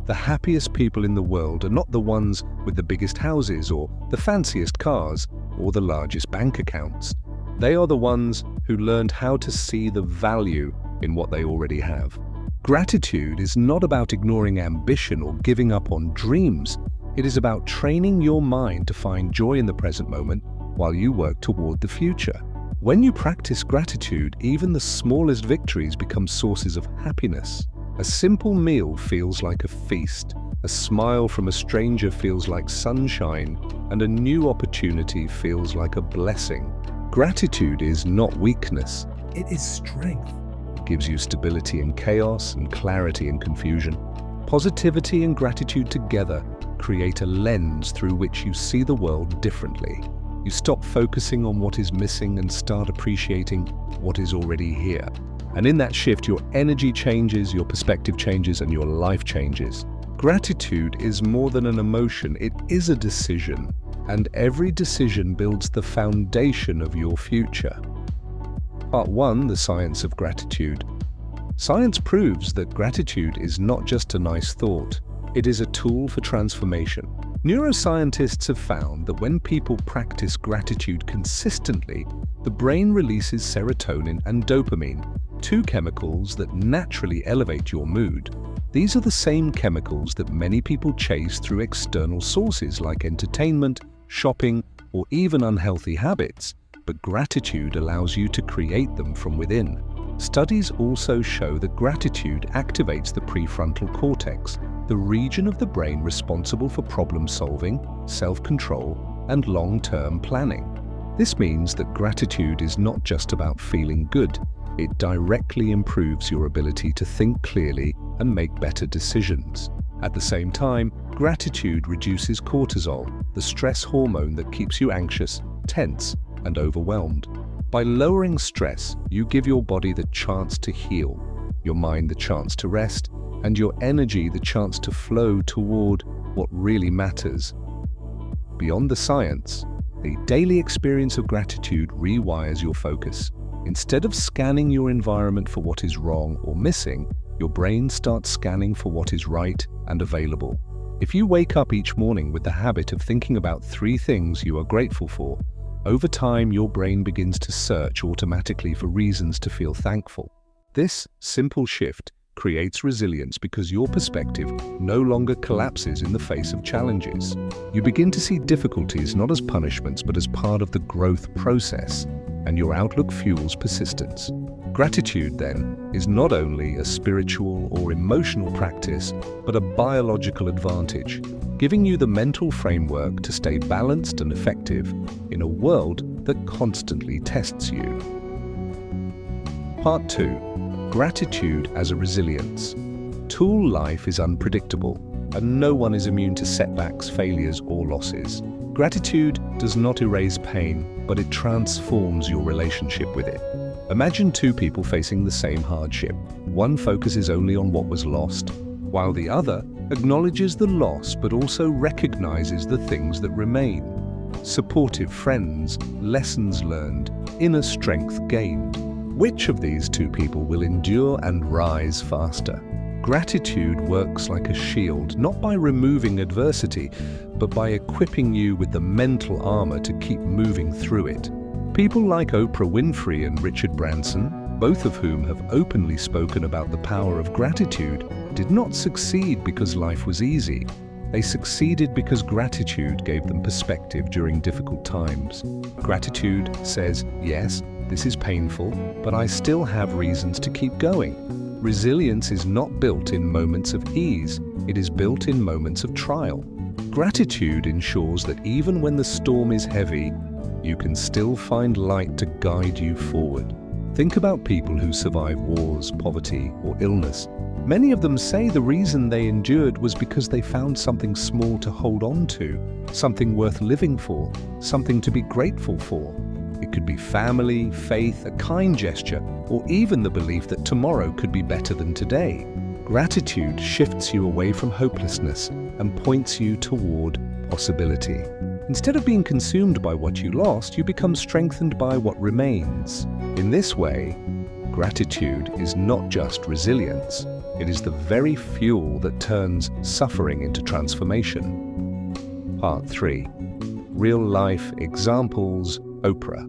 The happiest people in the world are not the ones with the biggest houses or the fanciest cars or the largest bank accounts. They are the ones who learned how to see the value in what they already have. Gratitude is not about ignoring ambition or giving up on dreams. It is about training your mind to find joy in the present moment while you work toward the future. When you practice gratitude, even the smallest victories become sources of happiness. A simple meal feels like a feast, a smile from a stranger feels like sunshine, and a new opportunity feels like a blessing. Gratitude is not weakness, it is strength. It gives you stability in chaos and clarity in confusion. Positivity and gratitude together create a lens through which you see the world differently. You stop focusing on what is missing and start appreciating what is already here. And in that shift, your energy changes, your perspective changes, and your life changes. Gratitude is more than an emotion, it is a decision. And every decision builds the foundation of your future. Part 1, the science of gratitude. Science proves that gratitude is not just a nice thought, it is a tool for transformation. Neuroscientists have found that when people practice gratitude consistently, the brain releases serotonin and dopamine, two chemicals that naturally elevate your mood. These are the same chemicals that many people chase through external sources like entertainment, shopping, or even unhealthy habits, but gratitude allows you to create them from within. Studies also show that gratitude activates the prefrontal cortex, the region of the brain responsible for problem-solving, self-control, and long-term planning. This means that gratitude is not just about feeling good, it directly improves your ability to think clearly and make better decisions. At the same time, gratitude reduces cortisol, the stress hormone that keeps you anxious, tense, and overwhelmed. By lowering stress, you give your body the chance to heal, your mind the chance to rest, and your energy the chance to flow toward what really matters. Beyond the science, the daily experience of gratitude rewires your focus. Instead of scanning your environment for what is wrong or missing, your brain starts scanning for what is right and available. If you wake up each morning with the habit of thinking about 3 things you are grateful for, over time your brain begins to search automatically for reasons to feel thankful. This simple shift creates resilience because your perspective no longer collapses in the face of challenges. You begin to see difficulties not as punishments but as part of the growth process, and your outlook fuels persistence. Gratitude, then, is not only a spiritual or emotional practice, but a biological advantage, giving you the mental framework to stay balanced and effective in a world that constantly tests you. Part 2. Gratitude as a resilience. Tool life is unpredictable, and no one is immune to setbacks, failures, or losses. Gratitude does not erase pain, but it transforms your relationship with it. Imagine 2 people facing the same hardship. One focuses only on what was lost, while the other acknowledges the loss but also recognizes the things that remain. Supportive friends, lessons learned, inner strength gained. Which of these 2 people will endure and rise faster? Gratitude works like a shield, not by removing adversity, but by equipping you with the mental armor to keep moving through it. People like Oprah Winfrey and Richard Branson, both of whom have openly spoken about the power of gratitude, did not succeed because life was easy. They succeeded because gratitude gave them perspective during difficult times. Gratitude says, yes, this is painful, but I still have reasons to keep going. Resilience is not built in moments of ease, it is built in moments of trial. Gratitude ensures that even when the storm is heavy, you can still find light to guide you forward. Think about people who survive wars, poverty, or illness. Many of them say the reason they endured was because they found something small to hold on to, something worth living for, something to be grateful for. It could be family, faith, a kind gesture, or even the belief that tomorrow could be better than today. Gratitude shifts you away from hopelessness and points you toward possibility. Instead of being consumed by what you lost, you become strengthened by what remains. In this way, gratitude is not just resilience, It is the very fuel that turns suffering into transformation. Part 3. Real-life examples. Oprah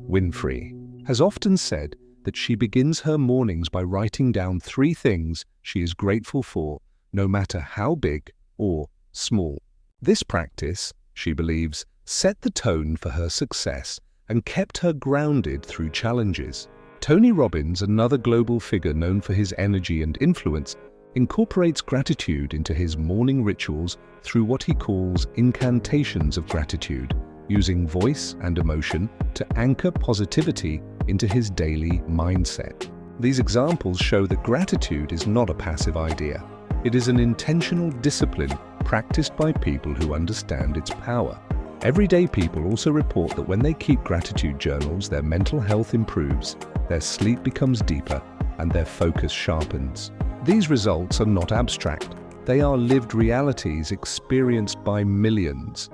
Winfrey has often said that she begins her mornings by writing down 3 things she is grateful for, no matter how big or small. This practice, she believes, set the tone for her success and kept her grounded through challenges. Tony Robbins, another global figure known for his energy and influence, incorporates gratitude into his morning rituals through what he calls incantations of gratitude, using voice and emotion to anchor positivity into his daily mindset. These examples show that gratitude is not a passive idea. It is an intentional discipline practiced by people who understand its power. Everyday people also report that when they keep gratitude journals, their mental health improves, their sleep becomes deeper, and their focus sharpens. These results are not abstract. They are lived realities experienced by millions.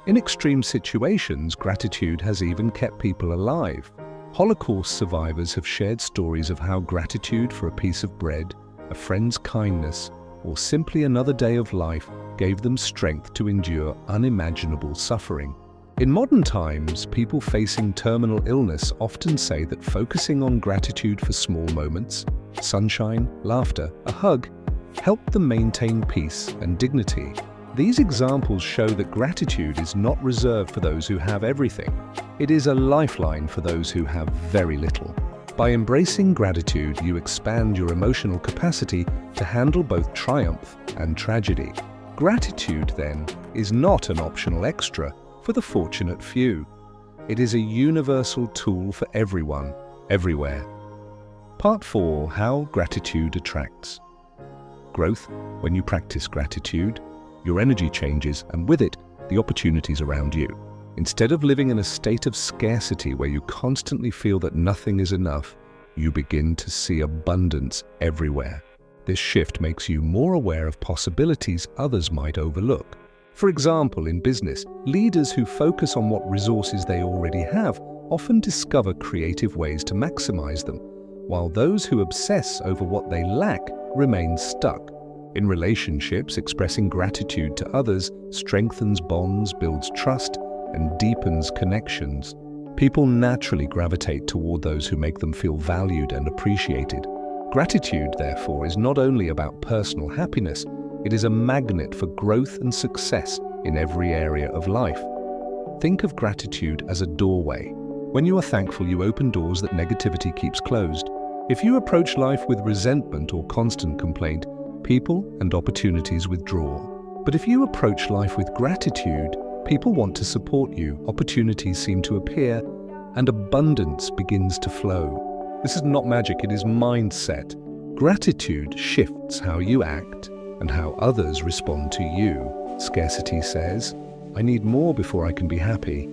In extreme situations, gratitude has even kept people alive. Holocaust survivors have shared stories of how gratitude for a piece of bread, a friend's kindness, or simply another day of life gave them strength to endure unimaginable suffering. In modern times, people facing terminal illness often say that focusing on gratitude for small moments, sunshine, laughter, a hug, help them maintain peace and dignity. These examples show that gratitude is not reserved for those who have everything. It is a lifeline for those who have very little. By embracing gratitude, you expand your emotional capacity to handle both triumph and tragedy. Gratitude, then, is not an optional extra for the fortunate few. It is a universal tool for everyone, everywhere. Part 4. How gratitude attracts. Growth. When you practice gratitude, your energy changes, and with it, the opportunities around you. Instead of living in a state of scarcity where you constantly feel that nothing is enough, you begin to see abundance everywhere. This shift makes you more aware of possibilities others might overlook. For example, in business, leaders who focus on what resources they already have often discover creative ways to maximize them, while those who obsess over what they lack remain stuck. In relationships, expressing gratitude to others strengthens bonds, builds trust, and deepens connections. People naturally gravitate toward those who make them feel valued and appreciated. Gratitude, therefore, is not only about personal happiness, it is a magnet for growth and success in every area of life. Think of gratitude as a doorway. When you are thankful, you open doors that negativity keeps closed. If you approach life with resentment or constant complaint, people and opportunities withdraw. But if you approach life with gratitude, people want to support you, opportunities seem to appear, and abundance begins to flow. This is not magic, it is mindset. Gratitude shifts how you act and how others respond to you. Scarcity says, I need more before I can be happy.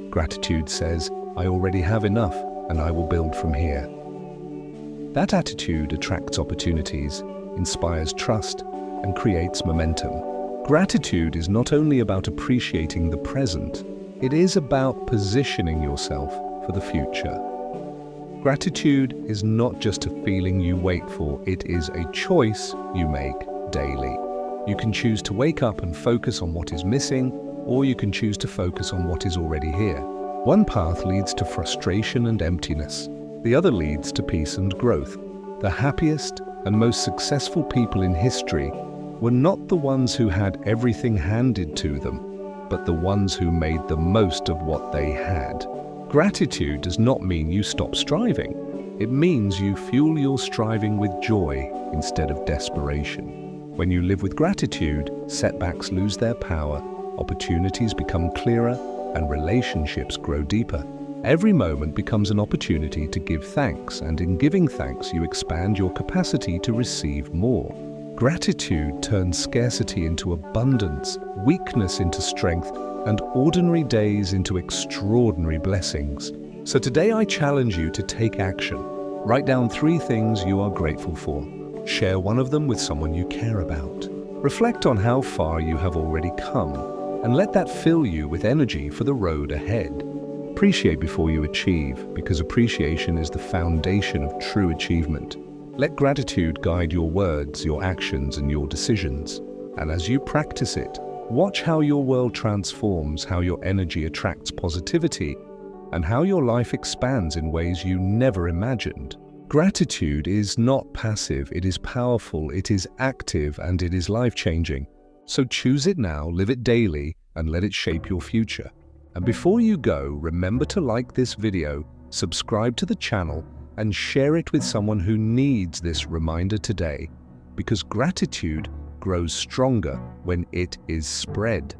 Gratitude says, I already have enough and I will build from here. That attitude attracts opportunities, inspires trust, and creates momentum. Gratitude is not only about appreciating the present, it is about positioning yourself for the future. Gratitude is not just a feeling you wait for, it is a choice you make daily. You can choose to wake up and focus on what is missing, or you can choose to focus on what is already here. One path leads to frustration and emptiness. The other leads to peace and growth. The happiest and most successful people in history were not the ones who had everything handed to them, but the ones who made the most of what they had. Gratitude does not mean you stop striving. It means you fuel your striving with joy instead of desperation. When you live with gratitude, setbacks lose their power, opportunities become clearer, and relationships grow deeper. Every moment becomes an opportunity to give thanks, and in giving thanks, you expand your capacity to receive more. Gratitude turns scarcity into abundance, weakness into strength, and ordinary days into extraordinary blessings. So today I challenge you to take action. Write down 3 things you are grateful for. Share one of them with someone you care about. Reflect on how far you have already come, and let that fill you with energy for the road ahead. Appreciate before you achieve, because appreciation is the foundation of true achievement. Let gratitude guide your words, your actions, and your decisions. And as you practice it, watch how your world transforms, how your energy attracts positivity, and how your life expands in ways you never imagined. Gratitude is not passive, it is powerful, it is active, and it is life-changing. So choose it now, live it daily, and let it shape your future. And before you go, remember to like this video, subscribe to the channel, and share it with someone who needs this reminder today, because gratitude grows stronger when it is spread.